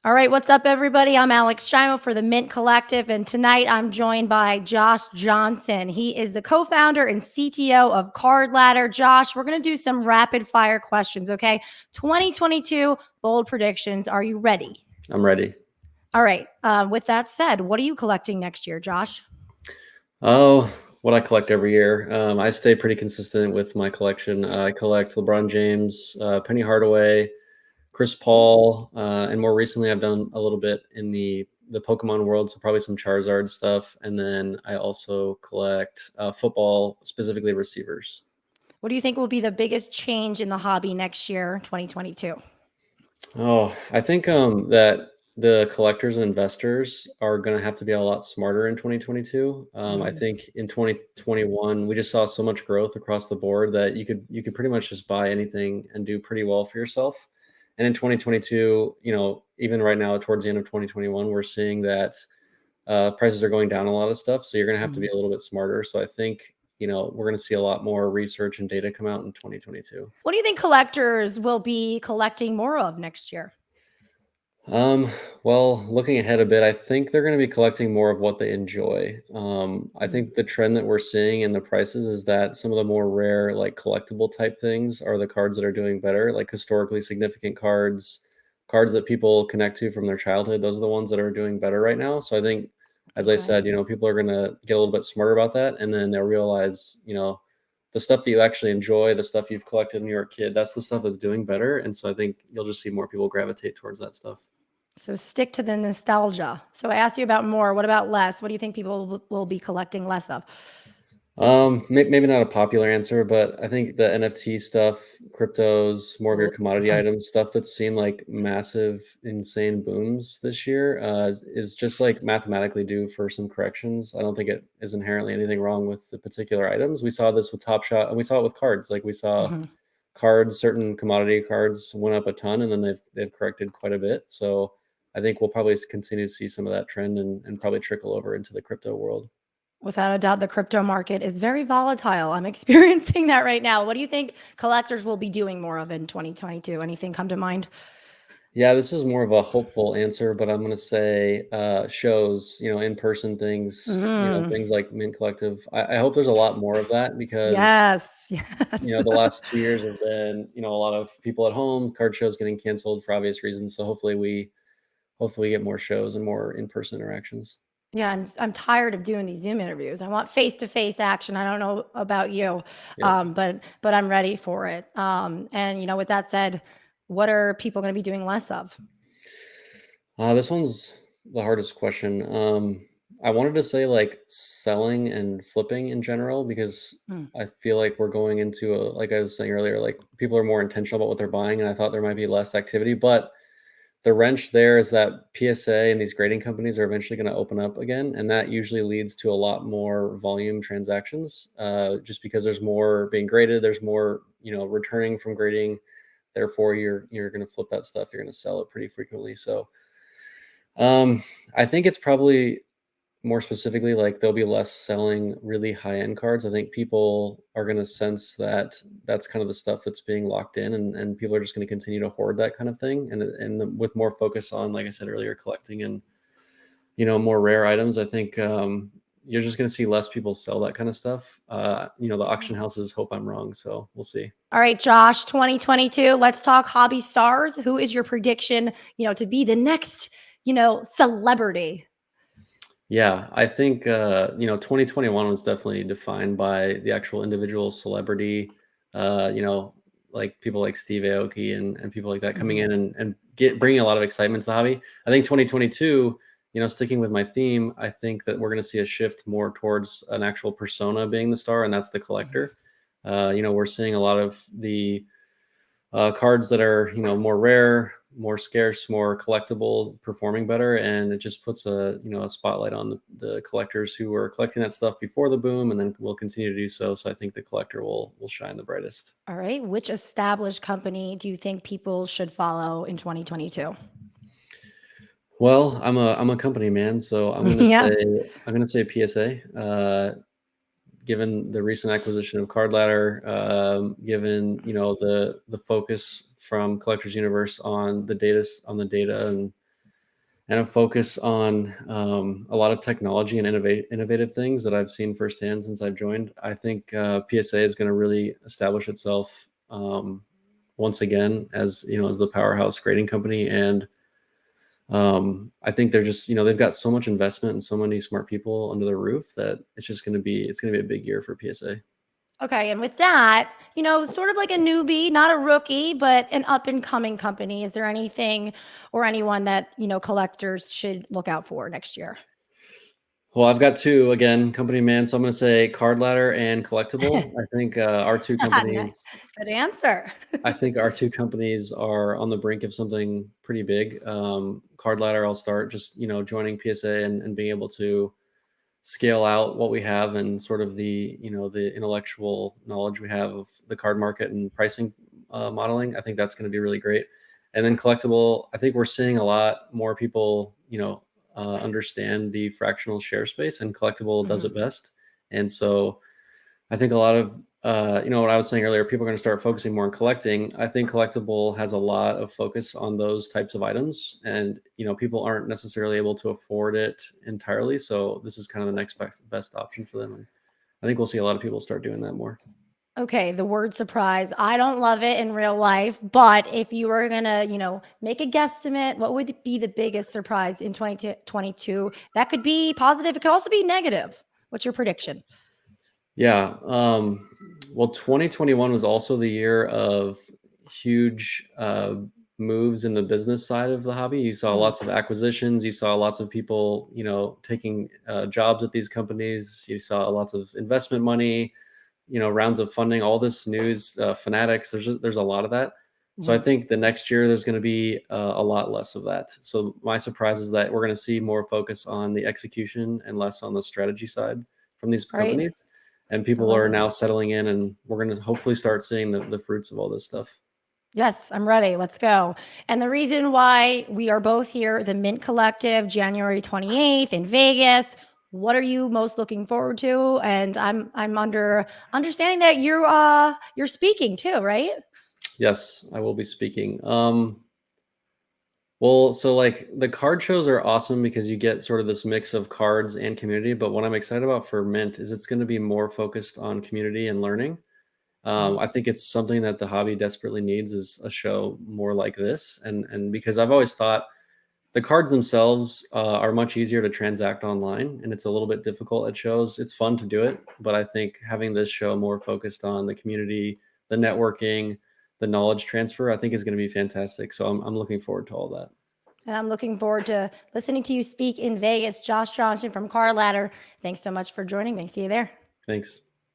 All right, what's up, everybody? I'm Giaimo for the Mint Collective, and tonight I'm joined by Josh Johnson. He is the co-founder and CTO of CardLadder. Josh, we're going to do some rapid fire questions, okay? 2022 bold predictions. Are you ready? I'm ready. All right. With that said, what are you collecting next year, Josh? Oh, what I collect every year. I stay pretty consistent with my collection. I collect LeBron James, Penny Hardaway, Chris Paul, and more recently I've done a little bit in the Pokemon world, so probably some Charizard stuff. And then I also collect football, specifically receivers. What do you think will be the biggest change in the hobby next year, 2022? Oh, I think that the collectors and investors are going to have to be a lot smarter in 2022. I think in 2021 we just saw so much growth across the board that you could pretty much just buy anything and do pretty well for yourself. And in 2022, even right now towards the end of 2021, we're seeing that prices are going down a lot of stuff. So you're going to have to be a little bit smarter. So I think we're going to see a lot more research and data come out in 2022. What do you think collectors will be collecting more of next year? Well, looking ahead a bit, I think they're going to be collecting more of what they enjoy. I think the trend that we're seeing in the prices is that some of the more rare, like collectible type things are the cards that are doing better, like historically significant cards, cards that people connect to from their childhood. Those are the ones that are doing better right now. So I think, as I said, people are going to get a little bit smarter about that. And then they'll realize, the stuff that you actually enjoy, the stuff you've collected when you were a kid, that's the stuff that's doing better. And so I think you'll just see more people gravitate towards that stuff. So stick to the nostalgia. So I asked you about more. What about less? What do you think people will be collecting less of? Maybe not a popular answer, but I think the NFT stuff, cryptos, more of your commodity items, stuff that's seen like massive, insane booms this year, is just like mathematically due for some corrections. I don't think it is inherently anything wrong with the particular items. We saw this with Top Shot, and we saw it with cards. Like we saw cards, certain commodity cards went up a ton, and then they've corrected quite a bit. So I think we'll probably continue to see some of that trend and probably trickle over into the crypto world. Without a doubt, the crypto market is very volatile. I'm experiencing that right now. What do you think collectors will be doing more of in 2022? Anything come to mind? Yeah, this is more of a hopeful answer, but I'm going to say shows, in-person things, things like Mint Collective. I hope there's a lot more of that because, Yes. the last 2 years have been, a lot of people at home, card shows getting canceled for obvious reasons. So hopefully we get more shows and more in-person interactions. Yeah, I'm tired of doing these Zoom interviews. I want face-to-face action. I don't know about you, Yeah. but I'm ready for it. And with that said, what are people going to be doing less of? This one's the hardest question. I wanted to say like selling and flipping in general because I feel like we're going into like I was saying earlier, like people are more intentional about what they're buying, and I thought there might be less activity. But the wrench there is that PSA and these grading companies are eventually going to open up again, and that usually leads to a lot more volume transactions. Just because there's more being graded, there's more returning from grading. Therefore, you're going to flip that stuff. You're going to sell it pretty frequently. So. I think it's probably more specifically like there'll be less selling really high-end cards. I think people are going to sense that that's kind of the stuff that's being locked in, and people are just going to continue to hoard that kind of thing. And with more focus on, like I said earlier, collecting and more rare items, I think you're just going to see less people sell that kind of stuff. The auction houses hope I'm wrong, so we'll see. All right, Josh, 2022. Let's talk hobby stars. Who is your prediction, to be the next celebrity? Yeah, I think 2021 was definitely defined by the actual individual celebrity. Like people like Steve Aoki and people like that coming in and bringing a lot of excitement to the hobby. I think 2022, sticking with my theme, I think that we're going to see a shift more towards an actual persona being the star, and that's the collector. We're seeing a lot of the cards that are more rare, more scarce, more collectible, performing better, and it just puts a spotlight on the collectors who were collecting that stuff before the boom, and then will continue to do so. So I think the collector will shine the brightest. All right, which established company do you think people should follow in 2022? Well, I'm a company man, so I'm gonna say PSA. Given the recent acquisition of CardLadder, given the focus from Collectors Universe on the data and a focus on a lot of technology and innovative things that I've seen firsthand since I've joined. I think PSA is going to really establish itself once again as as the powerhouse grading company, and I think they're just they've got so much investment and so many smart people under the roof that it's gonna be a big year for PSA. Okay, and with that, sort of like a newbie, not a rookie, but an up and coming company. Is there anything or anyone that, collectors should look out for next year? Well, I've got two again, company man, so I'm gonna say CardLadder and Collectible. I think our two Nice. companies. Good answer. I think our two companies are on the brink of something pretty big. CardLadder, I'll start just joining PSA and being able to scale out what we have and sort of the intellectual knowledge we have of the card market and pricing modeling. I think that's going to be really great. And then Collectible, I think we're seeing a lot more people understand the fractional share space, and Collectible does Mhm. it best. And so I think a lot of what I was saying earlier, people are going to start focusing more on collecting. I think Collectible has a lot of focus on those types of items, and people aren't necessarily able to afford it entirely. So this is kind of the next best option for them. And I think we'll see a lot of people start doing that more. Okay, the word surprise. I don't love it in real life, but if you were gonna, make a guesstimate, what would be the biggest surprise in 2022? That could be positive. It could also be negative. What's your prediction? Yeah. Well, 2021 was also the year of huge moves in the business side of the hobby. You saw Mhm, lots of acquisitions. You saw lots of people, taking jobs at these companies. You saw lots of investment money, rounds of funding, all this news, fanatics. There's a lot of that. So I mhm. think the next year there's going to be a lot less of that. So my surprise is that we're going to see more focus on the execution and less on the strategy side from these Right. companies. And I people love are it. now settling in, and we're going to hopefully start seeing the fruits of all this stuff. Yes, I'm ready. Let's go. And the reason why we are both here, the Mint Collective, January 28th in Vegas. What are you most looking forward to? And I'm under understanding that you're speaking too, right? Yes, I will be speaking. Well, so like the card shows are awesome because you get sort of this mix of cards and community. But what I'm excited about for Mint is it's going to be more focused on community and learning. Mhm. I think it's something that the hobby desperately needs is a show more like this. And because I've always thought the cards themselves are much easier to transact online, and it's a little bit difficult at shows. It's fun to do it, but I think having this show more focused on the community, the networking, the knowledge transfer, I think is going to be fantastic. So I'm looking forward to all that. And I'm looking forward to listening to you speak in Vegas. Josh Johnson from CardLadder. Thanks so much for joining me. See you there. Thanks.